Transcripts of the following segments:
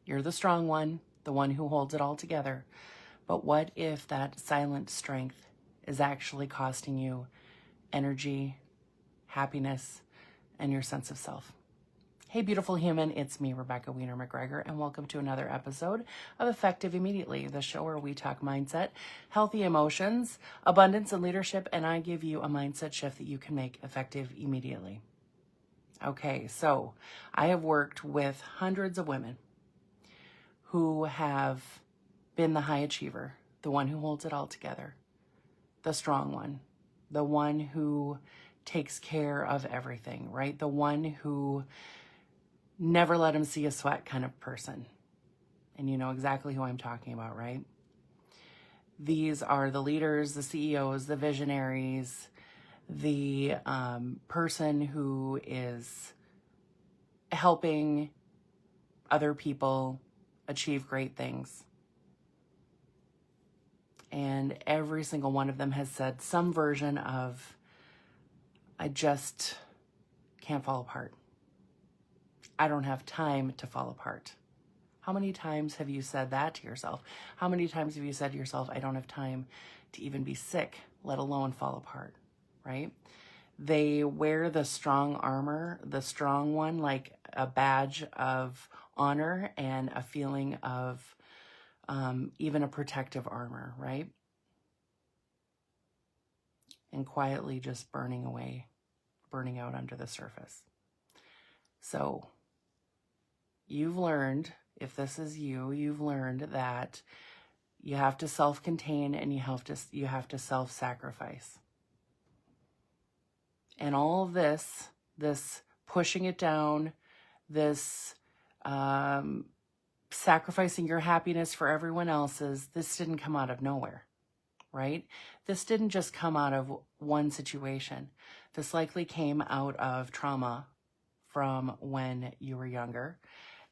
You're the strong one, the one who holds it all together. But what if that silent strength is actually costing you energy, happiness, and your sense of self? Hey, beautiful human, it's me, Rebecca Wiener McGregor, and welcome to another episode of Effective Immediately, the show where we talk mindset, healthy emotions, abundance, and leadership, and I give you a mindset shift that you can make effective immediately. Okay, so I have worked with hundreds of women who have been the high achiever, the one who holds it all together, the strong one, the one who takes care of everything, right? The one who never let him see a sweat kind of person. And you know exactly who I'm talking about, right? These are the leaders, the CEOs, the visionaries, the person who is helping other people achieve great things. And every single one of them has said some version of, I just can't fall apart. I don't have time to fall apart. How many times have you said that to yourself? How many times have you said to yourself, I don't have time to even be sick, let alone fall apart, right? They wear the strong armor, the strong one, like a badge of honor and a feeling of even a protective armor, right? And quietly just burning away, burning out under the surface. So you've learned, if this is you, you've learned that you have to self-contain and you have to self-sacrifice. And all of this pushing it down, this sacrificing your happiness for everyone else's, this didn't come out of nowhere, right? This didn't just come out of one situation. This likely came out of trauma from when you were younger.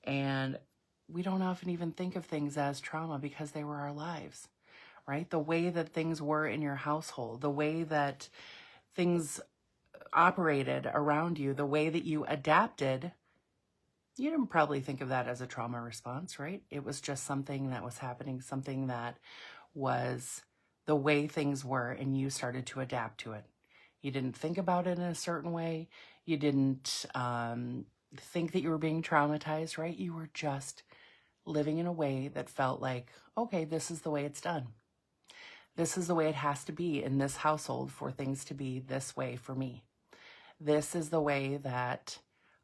And we don't often even think of things as trauma because they were our lives, right? The way that things were in your household, the way that things operated around you, the way that you adapted, you didn't probably think of that as a trauma response, right? It was just something that was happening, something that was the way things were, and you started to adapt to it. You didn't think about it in a certain way. You didn't think that you were being traumatized, right? You were just living in a way that felt like, okay, this is the way it's done. This is the way it has to be in this household for things to be this way for me. This is the way that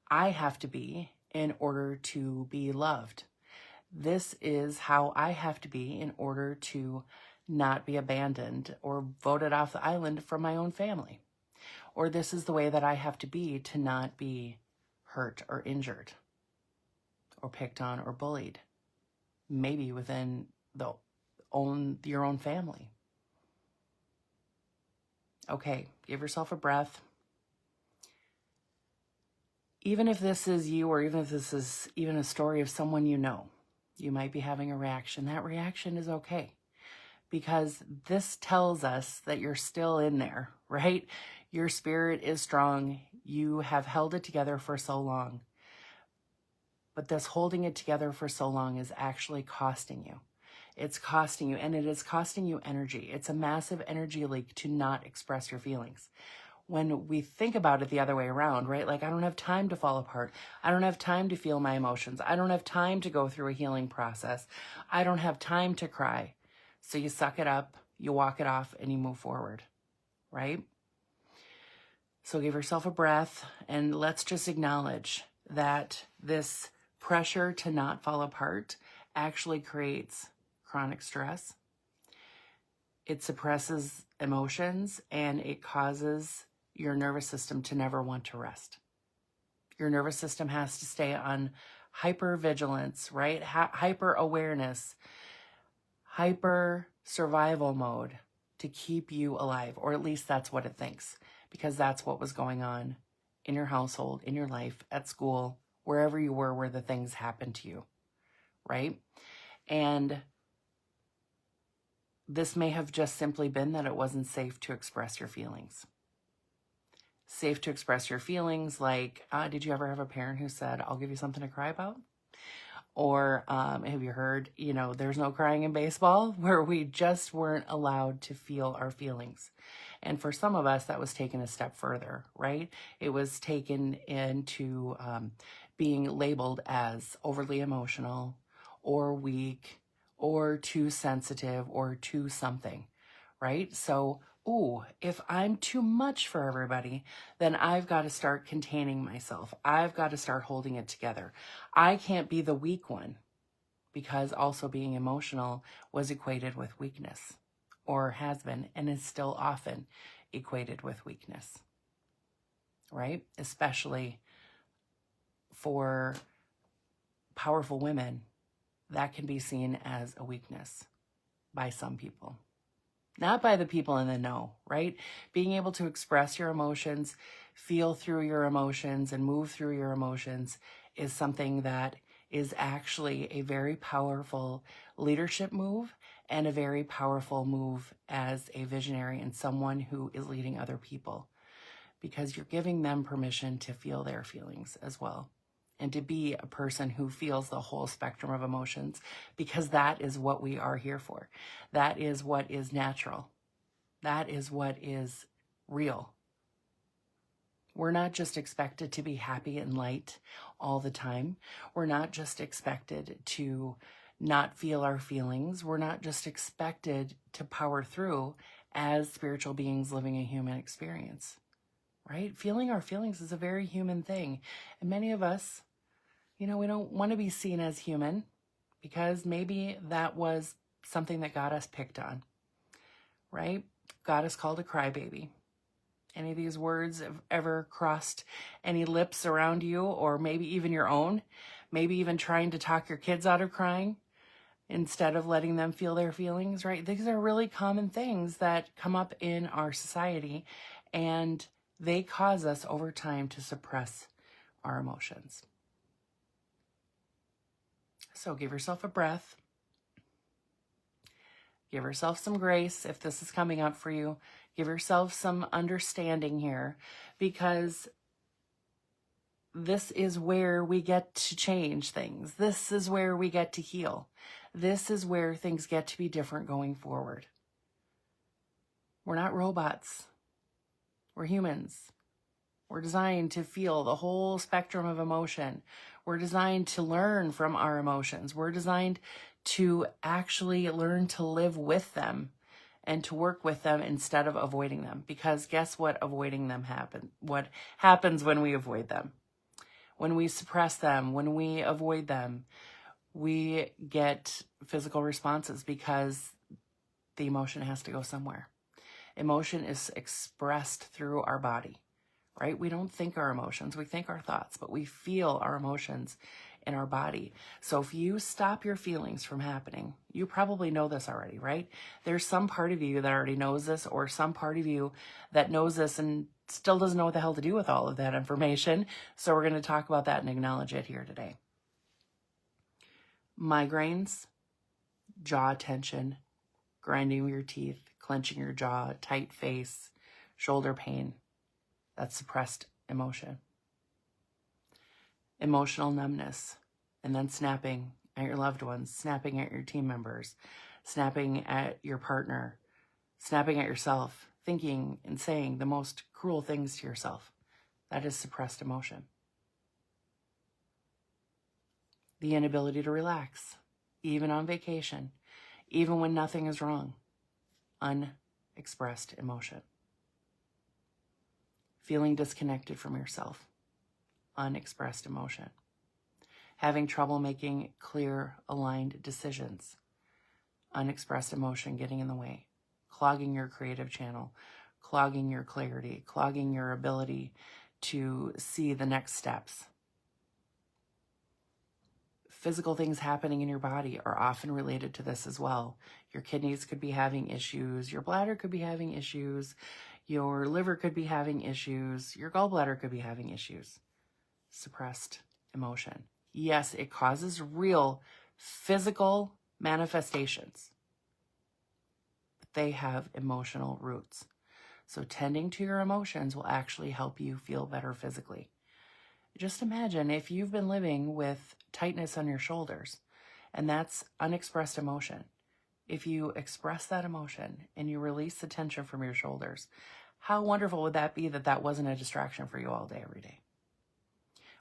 I have to be in order to be loved. This is how I have to be in order to not be abandoned or voted off the island from my own family. Or this is the way that I have to be to not be hurt or injured or picked on or bullied, maybe within your own family. Okay, give yourself a breath. Even if this is you, or even if this is even a story of someone you know, you might be having a reaction. That reaction is okay, because this tells us that you're still in there, right? Your spirit is strong. You have held it together for so long. But this holding it together for so long is actually costing you. It's costing you, and it is costing you energy. It's a massive energy leak to not express your feelings. When we think about it the other way around, right? Like, I don't have time to fall apart. I don't have time to feel my emotions. I don't have time to go through a healing process. I don't have time to cry. So you suck it up, you walk it off, and you move forward, right? So give yourself a breath, and let's just acknowledge that this pressure to not fall apart actually creates chronic stress. It suppresses emotions, and it causes your nervous system to never want to rest. Your nervous system has to stay on hyper-vigilance, right? Hyper-awareness, hyper-survival mode to keep you alive, or at least that's what it thinks, because that's what was going on in your household, in your life, at school, wherever you were where the things happened to you, right? And this may have just simply been that it wasn't safe to express your feelings. Safe to express your feelings, like, did you ever have a parent who said, I'll give you something to cry about? Or have you heard, there's no crying in baseball, where we just weren't allowed to feel our feelings. And for some of us, that was taken a step further, right? It was taken into being labeled as overly emotional or weak or too sensitive or too something, right? So, ooh, if I'm too much for everybody, then I've got to start containing myself. I've got to start holding it together. I can't be the weak one, because also being emotional was equated with weakness, or has been and is still often equated with weakness, right? Especially for powerful women, that can be seen as a weakness by some people. Not by the people in the know, right? Being able to express your emotions, feel through your emotions, and move through your emotions is something that is actually a very powerful leadership move and a very powerful move as a visionary and someone who is leading other people, because you're giving them permission to feel their feelings as well, and to be a person who feels the whole spectrum of emotions, because that is what we are here for. That is what is natural. That is what is real. We're not just expected to be happy and light all the time. We're not just expected to not feel our feelings. We're not just expected to power through as spiritual beings living a human experience, right? Feeling our feelings is a very human thing. And many of us, we don't want to be seen as human, because maybe that was something that got us picked on, right? Got us called a crybaby. Any of these words have ever crossed any lips around you, or maybe even your own? Maybe even trying to talk your kids out of crying instead of letting them feel their feelings, right? These are really common things that come up in our society, and they cause us over time to suppress our emotions. So give yourself a breath. Give yourself some grace if this is coming up for you. Give yourself some understanding here, because this is where we get to change things. This is where we get to heal. This is where things get to be different going forward. We're not robots. We're humans. We're designed to feel the whole spectrum of emotion. We're designed to learn from our emotions. We're designed to actually learn to live with them and to work with them instead of avoiding them. Because guess what? Avoiding them what happens when we avoid them? When we suppress them, when we avoid them, we get physical responses, because the emotion has to go somewhere. Emotion is expressed through our body, right? We don't think our emotions, we think our thoughts, but we feel our emotions in our body. So if you stop your feelings from happening, you probably know this already, right? There's some part of you that already knows this, or some part of you that knows this and still doesn't know what the hell to do with all of that information. So we're going to talk about that and acknowledge it here today. Migraines, jaw tension, grinding your teeth, clenching your jaw, tight face, shoulder pain. That's suppressed emotion. Emotional numbness, and then snapping at your loved ones, snapping at your team members, snapping at your partner, snapping at yourself, thinking and saying the most cruel things to yourself. That is suppressed emotion. The inability to relax, even on vacation, even when nothing is wrong. Unexpressed emotion. Feeling disconnected from yourself. Unexpressed emotion. Having trouble making clear, aligned decisions. Unexpressed emotion getting in the way. Clogging your creative channel. Clogging your clarity. Clogging your ability to see the next steps. Physical things happening in your body are often related to this as well. Your kidneys could be having issues. Your bladder could be having issues. Your liver could be having issues. Your gallbladder could be having issues. Suppressed emotion. Yes, it causes real physical manifestations, but they have emotional roots. So tending to your emotions will actually help you feel better physically. Just imagine if you've been living with tightness on your shoulders, and that's unexpressed emotion. If you express that emotion and you release the tension from your shoulders, how wonderful would that be that that wasn't a distraction for you all day, every day?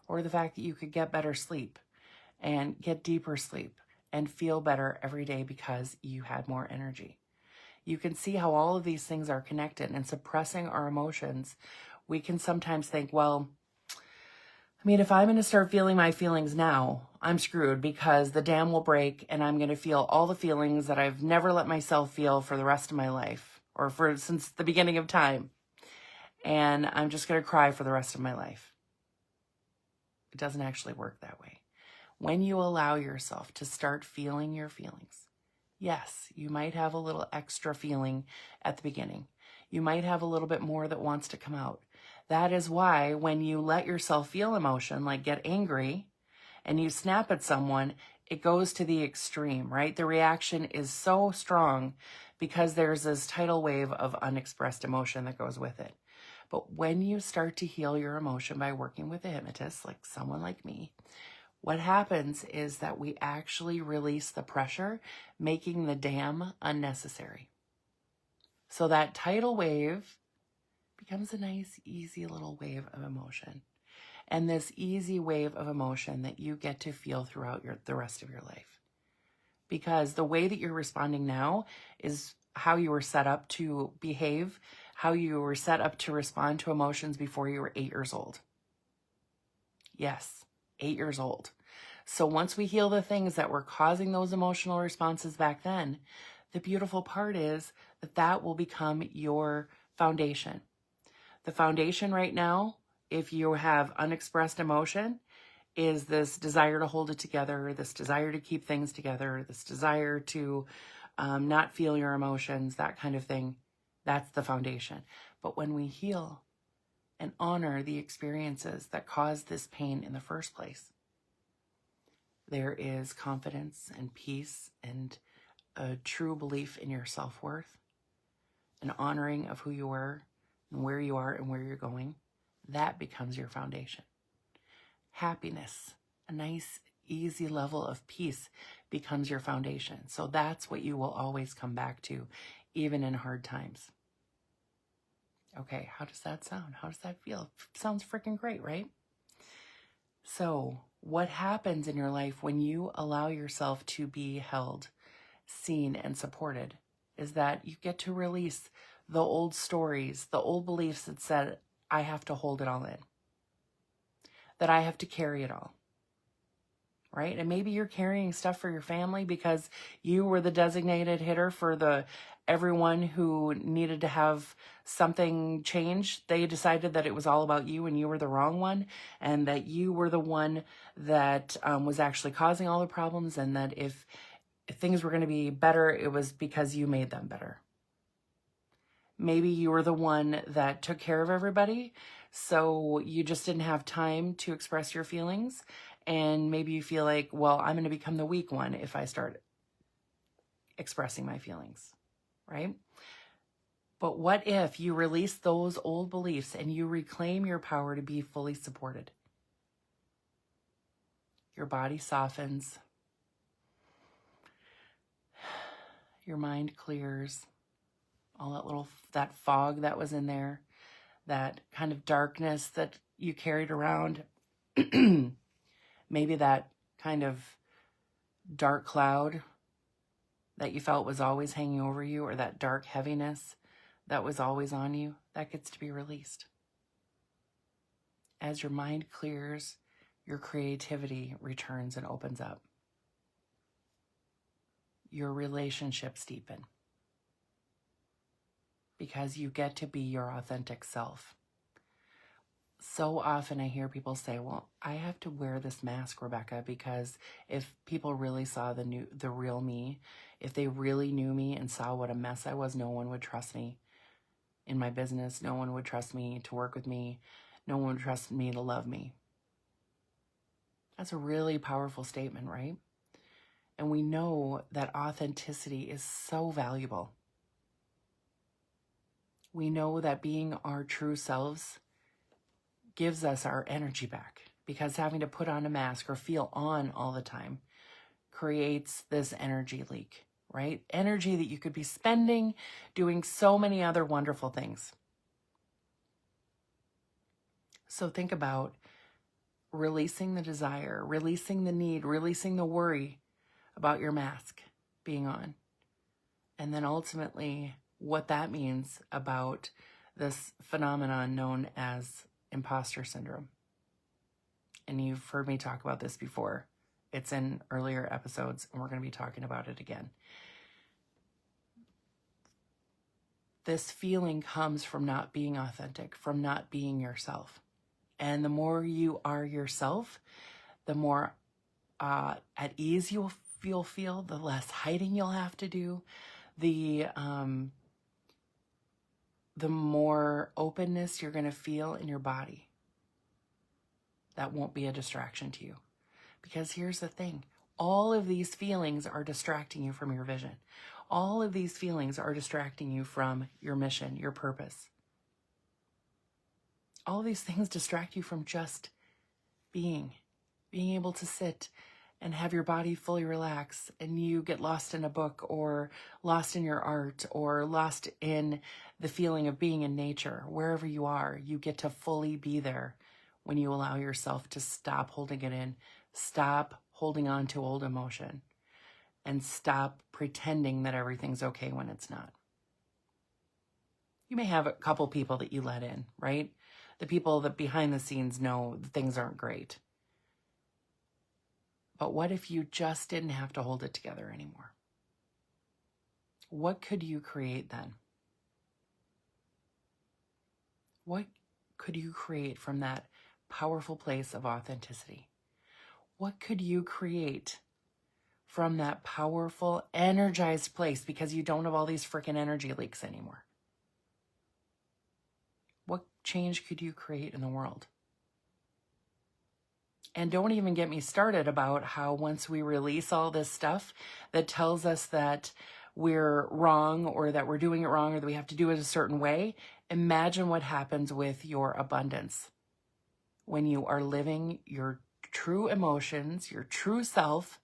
Or the fact that you could get better sleep and get deeper sleep and feel better every day because you had more energy. You can see how all of these things are connected, and suppressing our emotions. We can sometimes think, well, I mean, if I'm going to start feeling my feelings now, I'm screwed because the dam will break and I'm going to feel all the feelings that I've never let myself feel for the rest of my life, or since the beginning of time. And I'm just going to cry for the rest of my life. It doesn't actually work that way. When you allow yourself to start feeling your feelings, yes, you might have a little extra feeling at the beginning. You might have a little bit more that wants to come out. That is why when you let yourself feel emotion, like get angry, and you snap at someone, it goes to the extreme, right? The reaction is so strong because there's this tidal wave of unexpressed emotion that goes with it. But when you start to heal your emotion by working with a hypnotist, like someone like me, what happens is that we actually release the pressure, making the dam unnecessary. So that tidal wave becomes a nice, easy little wave of emotion. And this easy wave of emotion that you get to feel throughout the rest of your life. Because the way that you're responding now is how you were set up to behave, how you were set up to respond to emotions before you were 8 years old. Yes, 8 years old. So once we heal the things that were causing those emotional responses back then, the beautiful part is that that will become your foundation. The foundation right now, if you have unexpressed emotion, is this desire to hold it together, this desire to keep things together, this desire to not feel your emotions, that kind of thing. That's the foundation. But when we heal and honor the experiences that caused this pain in the first place, there is confidence and peace and a true belief in your self-worth, an honoring of who you were and where you are and where you're going. That becomes your foundation. Happiness, a nice, easy level of peace becomes your foundation. So that's what you will always come back to, even in hard times. Okay, how does that sound? How does that feel? Sounds freaking great, right? So what happens in your life when you allow yourself to be held, seen, and supported is that you get to release the old stories, the old beliefs that said, I have to hold it all in, that I have to carry it all, right? And maybe you're carrying stuff for your family because you were the designated hitter for everyone who needed to have something changed. They decided that it was all about you and you were the wrong one, and that you were the one that was actually causing all the problems, and that if things were going to be better, it was because you made them better. Maybe you were the one that took care of everybody, so you just didn't have time to express your feelings. And maybe you feel like, well, I'm going to become the weak one if I start expressing my feelings, right? But what if you release those old beliefs and you reclaim your power to be fully supported? Your body softens. Your mind clears. All that fog that was in there, that kind of darkness that you carried around, maybe that kind of dark cloud that you felt was always hanging over you, or that dark heaviness that was always on you, that gets to be released. As your mind clears, your creativity returns and opens up. Your relationships deepen because you get to be your authentic self. So often I hear people say, well, I have to wear this mask, Rebecca, because if people really saw the real me, if they really knew me and saw what a mess I was, no one would trust me in my business. No one would trust me to work with me. No one would trust me to love me. That's a really powerful statement, right? And we know that authenticity is so valuable. We know that being our true selves gives us our energy back. because having to put on a mask or feel on all the time creates this energy leak, right? Energy that you could be spending doing so many other wonderful things. So think about releasing the desire, releasing the need, releasing the worry about your mask being on. And then ultimately what that means about this phenomenon known as imposter syndrome. And you've heard me talk about this before. It's in earlier episodes, and we're going to be talking about it again. This feeling comes from not being authentic, from not being yourself. And the more you are yourself, the more at ease you'll feel, the less hiding you'll have to do, the more openness you're going to feel in your body. That won't be a distraction to you. Because here's the thing, all of these feelings are distracting you from your vision. All of these feelings are distracting you from your mission, your purpose. All of these things distract you from just being able to sit and have your body fully relax, and you get lost in a book or lost in your art or lost in the feeling of being in nature. Wherever you are, you get to fully be there when you allow yourself to stop holding it in, stop holding on to old emotion, and stop pretending that everything's okay when it's not. You may have a couple people that you let in, right? The people that behind the scenes know things aren't great. But what if you just didn't have to hold it together anymore? What could you create then? What could you create from that powerful place of authenticity? What could you create from that powerful, energized place because you don't have all these freaking energy leaks anymore? What change could you create in the world? And don't even get me started about how once we release all this stuff that tells us that we're wrong or that we're doing it wrong or that we have to do it a certain way, imagine what happens with your abundance when you are living your true emotions, your true self,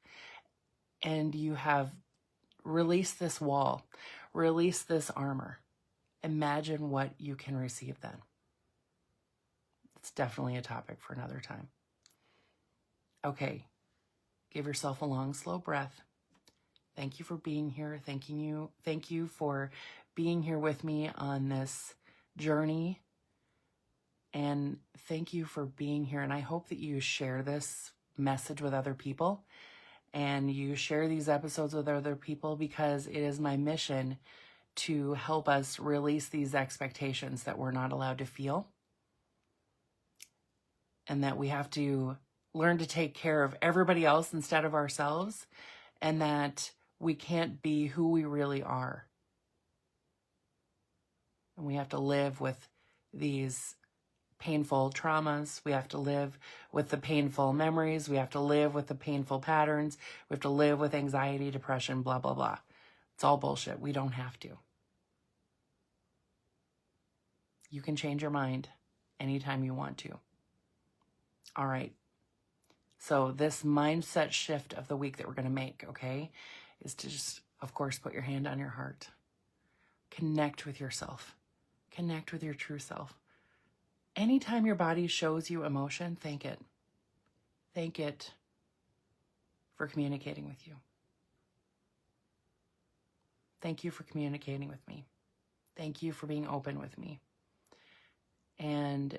and you have released this wall, released this armor. Imagine what you can receive then. It's definitely a topic for another time. Okay, give yourself a long, slow breath. Thank you for being here. Thank you for being here with me on this journey. And thank you for being here. And I hope that you share this message with other people and you share these episodes with other people, because it is my mission to help us release these expectations that we're not allowed to feel, and that we have to learn to take care of everybody else instead of ourselves, and that we can't be who we really are. And we have to live with these painful traumas. We have to live with the painful memories. We have to live with the painful patterns. We have to live with anxiety, depression, blah, blah, blah. It's all bullshit. We don't have to. You can change your mind anytime you want to. All right. So this mindset shift of the week that we're going to make, okay, is to just, of course, put your hand on your heart. Connect with yourself. Connect with your true self. Anytime your body shows you emotion, thank it. Thank it for communicating with you. Thank you for communicating with me. Thank you for being open with me. And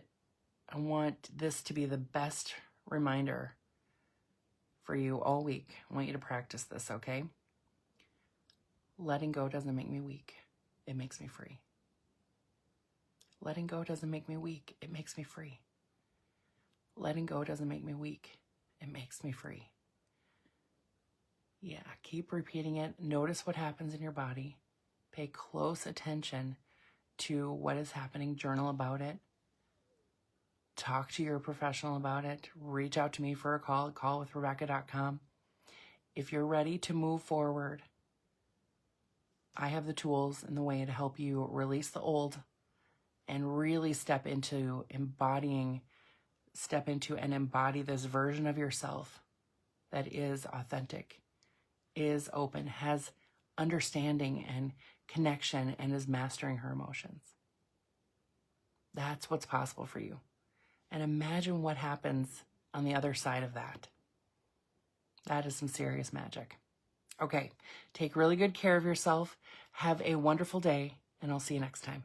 I want this to be the best reminder for you all week. I want you to practice this, okay? Letting go doesn't make me weak. It makes me free. Letting go doesn't make me weak. It makes me free. Letting go doesn't make me weak. It makes me free. Yeah, keep repeating it. Notice what happens in your body. Pay close attention to what is happening. Journal about it. Talk to your professional about it. Reach out to me for a call at callwithrebecca.com. If you're ready to move forward, I have the tools and the way to help you release the old and really step into embodying step into and embody this version of yourself that is authentic, is open, has understanding and connection, and is mastering her emotions. That's what's possible for you. And imagine what happens on the other side of that. That is some serious magic. Okay, take really good care of yourself. Have a wonderful day, and I'll see you next time.